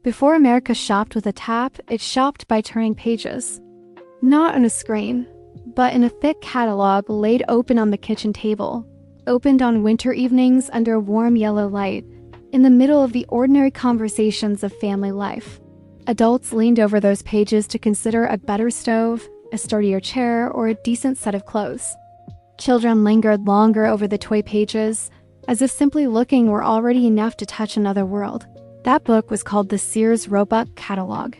Before America shopped with a tap, it shopped by turning pages. Not on a screen, but in a thick catalog laid open on the kitchen table, opened on winter evenings under warm yellow light, in the middle of the ordinary conversations of family life. Adults leaned over those pages to consider a better stove, a sturdier chair, or a decent set of clothes. Children lingered longer over the toy pages, as if simply looking were already enough to touch another world. That book was called the Sears Roebuck Catalog.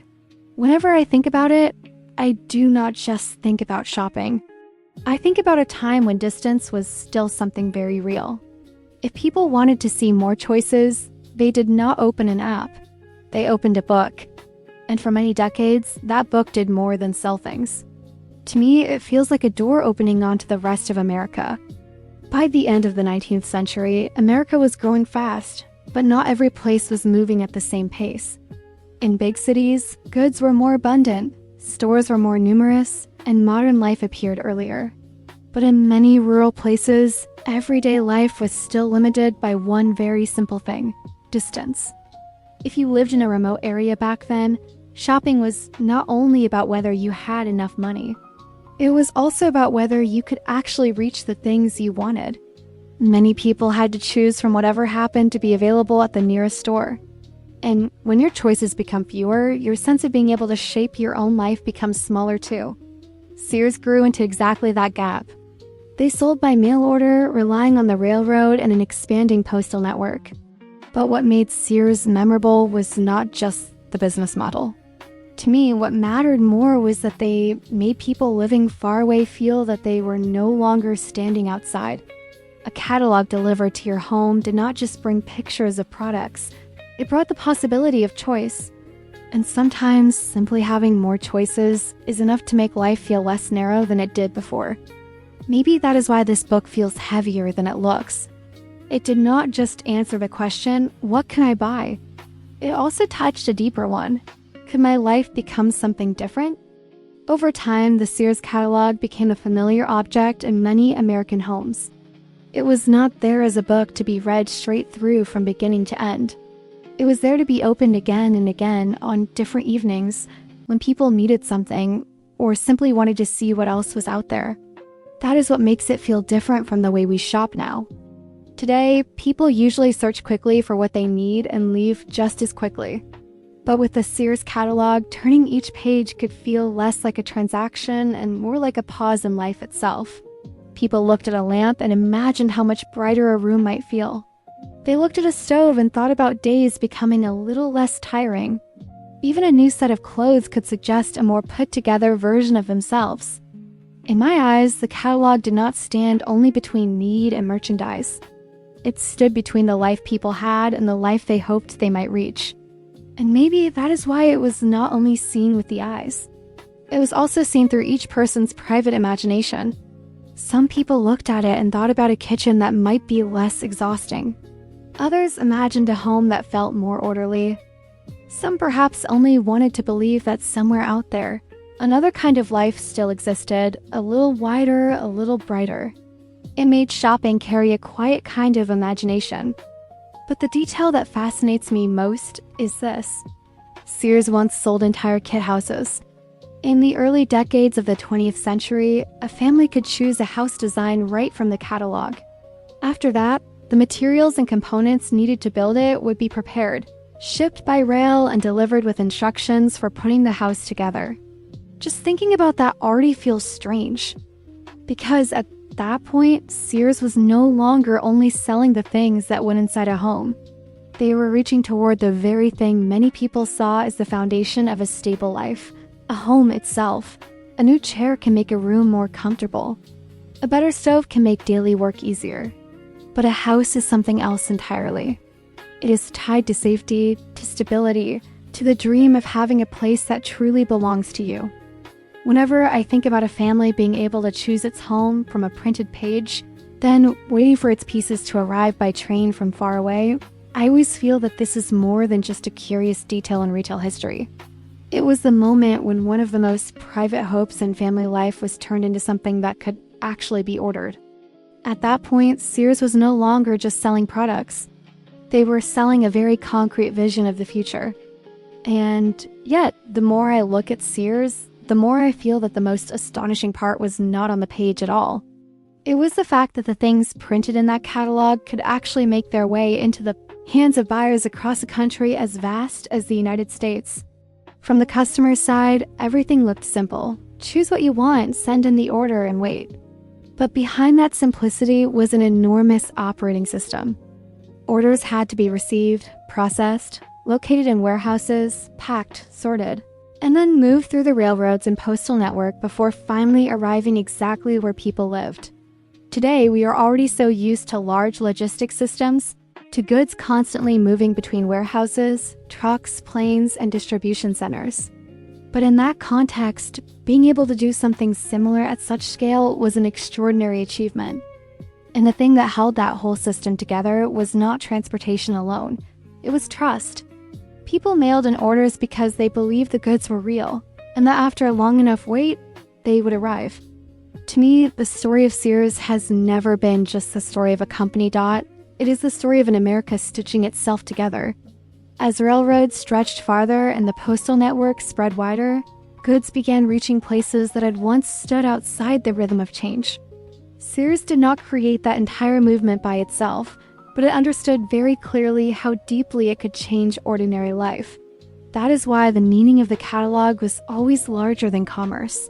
Whenever I think about it, I do not just think about shopping. I think about a time when distance was still something very real. If people wanted to see more choices, they did not open an app. They opened a book. And for many decades, that book did more than sell things. To me, it feels like a door opening onto the rest of America. By the end of the 19th century, America was growing fast, but not every place was moving at the same pace. In big cities, goods were more abundant, stores were more numerous, and modern life appeared earlier. But in many rural places, everyday life was still limited by one very simple thing: distance. If you lived in a remote area back then, shopping was not only about whether you had enough money. It was also about whether you could actually reach the things you wanted. Many people had to choose from whatever happened to be available at the nearest store. And when your choices become fewer, your sense of being able to shape your own life becomes smaller too. Sears grew into exactly that gap. They sold by mail order, relying on the railroad and an expanding postal network. But what made Sears memorable was not just the business model. To me, what mattered more was that they made people living far away feel that they were no longer standing outside. A catalog delivered to your home did not just bring pictures of products, it brought the possibility of choice. And sometimes, simply having more choices is enough to make life feel less narrow than it did before. Maybe that is why this book feels heavier than it looks. It did not just answer the question, what can I buy? It also touched a deeper one. Could my life become something different? Over time, the Sears catalog became a familiar object in many American homes. It was not there as a book to be read straight through from beginning to end. It was there to be opened again and again on different evenings when people needed something or simply wanted to see what else was out there. That is what makes it feel different from the way we shop now. Today, people usually search quickly for what they need and leave just as quickly. But with the Sears catalog, turning each page could feel less like a transaction and more like a pause in life itself. People looked at a lamp and imagined how much brighter a room might feel. They looked at a stove and thought about days becoming a little less tiring. Even a new set of clothes could suggest a more put-together version of themselves. In my eyes, the catalog did not stand only between need and merchandise. It stood between the life people had and the life they hoped they might reach. And maybe that is why it was not only seen with the eyes. It was also seen through each person's private imagination. Some people looked at it and thought about a kitchen that might be less exhausting. Others imagined a home that felt more orderly. Some perhaps only wanted to believe that somewhere out there, another kind of life still existed, a little wider, a little brighter. It made shopping carry a quiet kind of imagination. But the detail that fascinates me most is this. Sears once sold entire kit houses. In the early decades of the 20th century, a family could choose a house design right from the catalog. After that, the materials and components needed to build it would be prepared, shipped by rail and delivered with instructions for putting the house together. Just thinking about that already feels strange. Because at that point, Sears was no longer only selling the things that went inside a home. They were reaching toward the very thing many people saw as the foundation of a stable life, a home itself. A new chair can make a room more comfortable. A better stove can make daily work easier. But a house is something else entirely. It is tied to safety, to stability, to the dream of having a place that truly belongs to you. Whenever I think about a family being able to choose its home from a printed page, then waiting for its pieces to arrive by train from far away, I always feel that this is more than just a curious detail in retail history. It was the moment when one of the most private hopes in family life was turned into something that could actually be ordered. At that point, Sears was no longer just selling products. They were selling a very concrete vision of the future. And yet, the more I look at Sears, the more I feel that the most astonishing part was not on the page at all. It was the fact that the things printed in that catalog could actually make their way into the hands of buyers across a country as vast as the United States. From the customer's side, everything looked simple. Choose what you want, send in the order, and wait. But behind that simplicity was an enormous operating system. Orders had to be received, processed, located in warehouses, packed, sorted, and then moved through the railroads and postal network before finally arriving exactly where people lived. Today, we are already so used to large logistics systems, to goods constantly moving between warehouses, trucks, planes, and distribution centers. But in that context, being able to do something similar at such scale was an extraordinary achievement. And the thing that held that whole system together was not transportation alone. It was trust. People mailed in orders because they believed the goods were real, and that after a long enough wait, they would arrive. To me, the story of Sears has never been just the story of a company. It is the story of an America stitching itself together. As railroads stretched farther and the postal network spread wider, goods began reaching places that had once stood outside the rhythm of change. Sears did not create that entire movement by itself, but it understood very clearly how deeply it could change ordinary life. That is why the meaning of the catalog was always larger than commerce.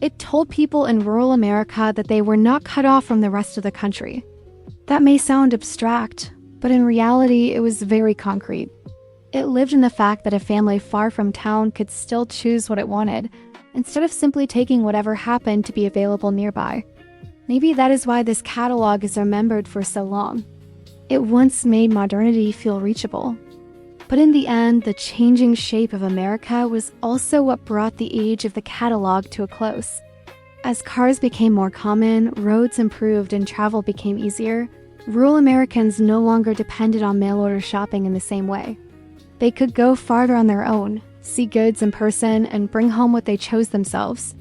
It told people in rural America that they were not cut off from the rest of the country. That may sound abstract, but in reality, it was very concrete. It lived in the fact that a family far from town could still choose what it wanted, instead of simply taking whatever happened to be available nearby. Maybe that is why this catalog is remembered for so long. It once made modernity feel reachable. But in the end, the changing shape of America was also what brought the age of the catalog to a close. As cars became more common, roads improved, and travel became easier, rural Americans no longer depended on mail-order shopping in the same way. They could go farther on their own, see goods in person, and bring home what they chose themselves.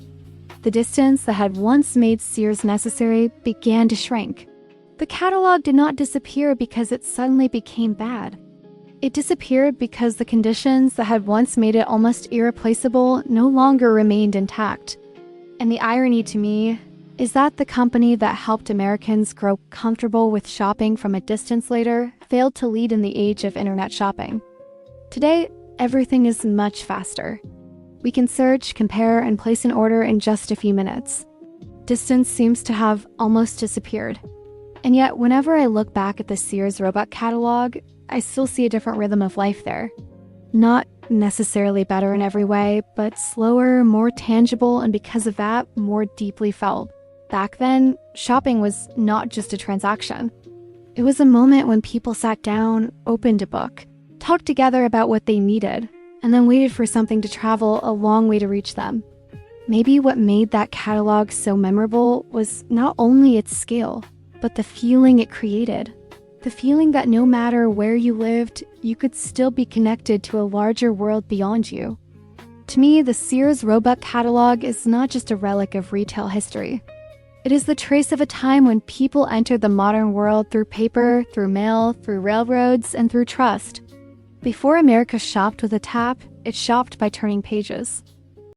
The distance that had once made Sears necessary began to shrink. The catalog did not disappear because it suddenly became bad. It disappeared because the conditions that had once made it almost irreplaceable no longer remained intact. And the irony to me is that the company that helped Americans grow comfortable with shopping from a distance later failed to lead in the age of internet shopping. Today, everything is much faster. We can search, compare, and place an order in just a few minutes. Distance seems to have almost disappeared. And yet, whenever I look back at the Sears Roebuck Catalog, I still see a different rhythm of life there. Not necessarily better in every way, but slower, more tangible, and because of that, more deeply felt. Back then, shopping was not just a transaction. It was a moment when people sat down, opened a book, talked together about what they needed, and then waited for something to travel a long way to reach them. Maybe what made that catalog so memorable was not only its scale, but the feeling it created. The feeling that no matter where you lived, you could still be connected to a larger world beyond you. To me, the Sears Roebuck Catalog is not just a relic of retail history. It is the trace of a time when people entered the modern world through paper, through mail, through railroads, and through trust. Before America shopped with a tap, it shopped by turning pages.